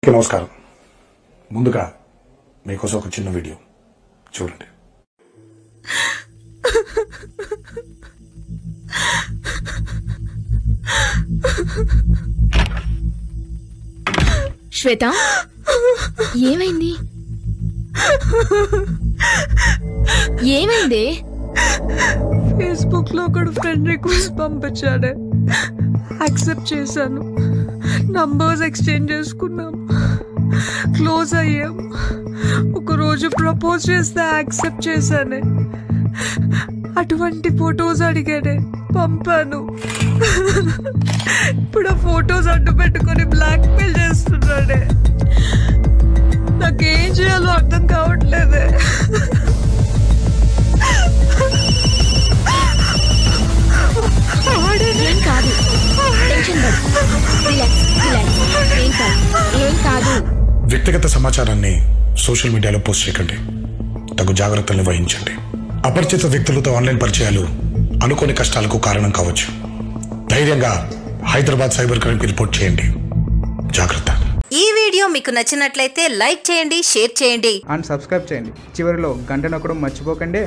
నమస్కారం. ముందుగా మీకోసం ఒక చిన్న వీడియో చూడండి. శ్వేత, ఏమైంది? ఏమైంది? ఫేస్బుక్ లో ఒకడు ఫ్రెండ్ రిక్వెస్ట్ పంపించాడే, యాక్సెప్ట్ చేశాను. నంబర్స్ ఎక్స్చేంజ్ చేసుకున్నాం, క్లోజ్ అయ్యాం. ఒకరోజు ప్రపోజ్ చేస్తే యాక్సెప్ట్ చేశానే. అటువంటి ఫొటోస్ అడిగాడే, పంపాను. ఇప్పుడు ఆ ఫొటోస్ అడ్డు పెట్టుకొని బ్లాక్ మెయిల్ చేస్తున్నాడే. నాకేం చేయాలో అర్థం కావట్లేదే. ఏం కాదు, టెన్షన్ ఏం కాదు. వ్యక్తిగత సమాచారాన్ని సోషల్ మీడియాలో పోస్ట్ చేయకండి. తగు జాగ్రత్తలు వహించండి. అపరిచిత వ్యక్తులతో ఆన్లైన్ పరిచయాలు అనుకోని కష్టాలకు కారణం కావచ్చు. ధైర్యంగా హైదరాబాద్ సైబర్ క్రైమ్ కి రిపోర్ట్ చేయండి. జాగ్రత్త. ఈ వీడియో మీకు నచ్చినట్లయితే లైక్ చేయండి, షేర్ చేయండి అండ్ సబ్స్క్రైబ్ చేయండి. చివరిలో గంట నొక్కడం మర్చిపోకండి.